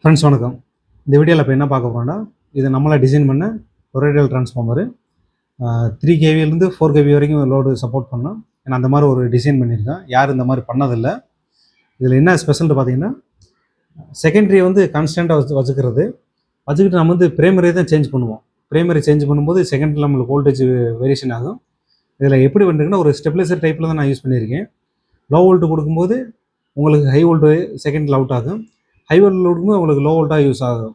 Friends வணக்கம். இந்த வீடியோவில் இப்போ என்ன பார்க்க போகிறோம்னா, இது நம்மளா டிசைன் பண்ண டொரேடியல் டிரான்ஸ்ஃபார்மரு 3 கேவிலேருந்து 4 கேவி வரைக்கும் லோடு சப்போர்ட் பண்ணோம். ஏன்னா அந்த மாதிரி ஒரு டிசைன் பண்ணியிருக்கேன். யாரும் இந்த மாதிரி பண்ணதில்லை. இதில் என்ன ஸ்பெஷல்னு பார்த்தீங்கன்னா, செகண்டரி வந்து கான்ஸ்டண்ட்டாக வச்சுக்கிட்டு நம்ம வந்து பிரைமரி தான் சேஞ்ச் பண்ணுவோம். பிரைமரி சேஞ்ச் பண்ணும்போது செகண்டரி நம்மளுக்கு வோல்டேஜ் வேரியேஷன் ஆகும். இதில் எப்படி பண்ணுறதுன்னா, ஒரு ஸ்டெபிலைசர் டைப்பில் தான் நான் யூஸ் பண்ணியிருக்கேன். லோ வோல்ட்டு கொடுக்கும்போது உங்களுக்கு ஹை வோல்ட்டு செகண்டில் அவுட் ஆகும். ஹை வோல்ட் கொடுக்கும்போது உங்களுக்கு லோ வோல்ட்டாக யூஸ் ஆகும்.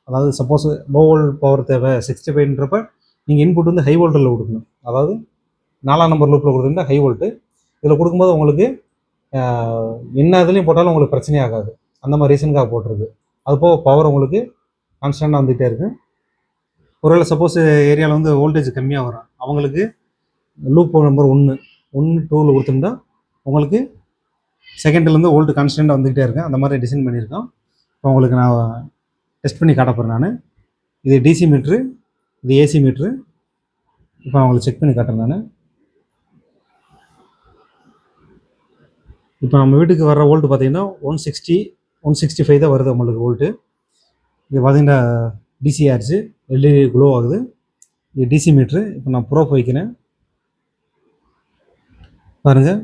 அதாவது சப்போஸ் லோ வோல்ட் பவர் தேவை 65ன்றப்ப நீங்கள் இன்புட் வந்து ஹை வோல்ட்டில் கொடுக்கணும். அதாவது 4ஆம் நம்பர் லூப்பில் கொடுத்துருந்தா ஹை வோல்ட்டு. இதில் கொடுக்கும்போது உங்களுக்கு என்ன இதுலேயும் போட்டாலும் உங்களுக்கு பிரச்சனையே ஆகாது. அந்த மாதிரி ரீசனுக்காக போட்டிருக்கு. அதுபோக பவர் உங்களுக்கு கான்ஸ்டண்ட்டாக வந்துகிட்டே இருக்குது. ஒருவேளை சப்போஸ் ஏரியாவில் வந்து வோல்டேஜ் கம்மியாக வரும், அவங்களுக்கு லூப் நம்பர் 1 2ல் கொடுத்துருந்தா உங்களுக்கு செகண்ட்லேருந்து வோல்ட் கான்ஸ்டண்ட்டாக வந்துக்கிட்டே இருக்கேன். அந்த மாதிரி டிசைன் பண்ணியிருக்கோம். இப்போ உங்களுக்கு நான் டெஸ்ட் பண்ணி காட்ட போகிறேன். நான் இது டிசி மீட்ரு, இது ஏசி மீட்ரு. இப்போ நான் உங்களுக்கு செக் பண்ணி காட்டுறேன். நான் இப்போ நம்ம வீட்டுக்கு வர்ற வோல்ட்டு பார்த்தீங்கன்னா 165 தான் வருது நம்மளுக்கு வோல்ட்டு. இது பார்த்தீங்கன்னா டிசி ஆர்ச்சு எல்இடி க்ளோ ஆகுது. இது டிசி மீட்ரு. இப்போ நான் ப்ரோப் வைக்கிறேன் பாருங்கள்.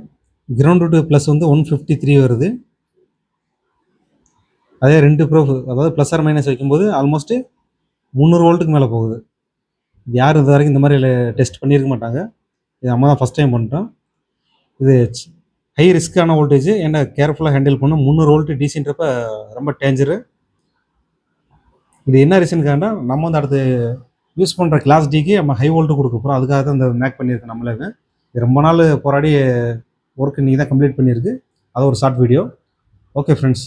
கிரவுண்டு டு ப்ளஸ் வந்து 153 வருது. அதே 2 ப்ரோஃப், அதாவது ப்ளஸ் ஆர் மைனஸ் வைக்கும்போது ஆல்மோஸ்ட்டு 300 வோல்ட்டுக்கு மேலே போகுது. இது யாரும் இது வரைக்கும் இந்த மாதிரி டெஸ்ட் பண்ணியிருக்க மாட்டாங்க. இது நம்ம தான் ஃபஸ்ட் டைம் பண்ணிட்டோம். இது ஹை ரிஸ்க்கான வோல்டேஜ், ஏன்னா கேர்ஃபுல்லாக ஹேண்டில் பண்ணும். 300 வோல்ட்டு டிசின்றப்ப ரொம்ப டேஞ்சரு. இது என்ன ரீசனுக்காண்டா, நம்ம வந்து அடுத்து யூஸ் பண்ணுற கிளாஸ் டிக்கு நம்ம ஹை வோல்ட்டு கொடுக்க போகிறோம். அதுக்காக தான் இந்த மேக் பண்ணியிருக்கோம். நம்மளே இது ரொம்ப நாள் போராடி ஒர்க் இன்றைக்கி தான் கம்ப்ளீட் பண்ணியிருக்கு. அது ஒரு ஷார்ட் வீடியோ. Okay friends.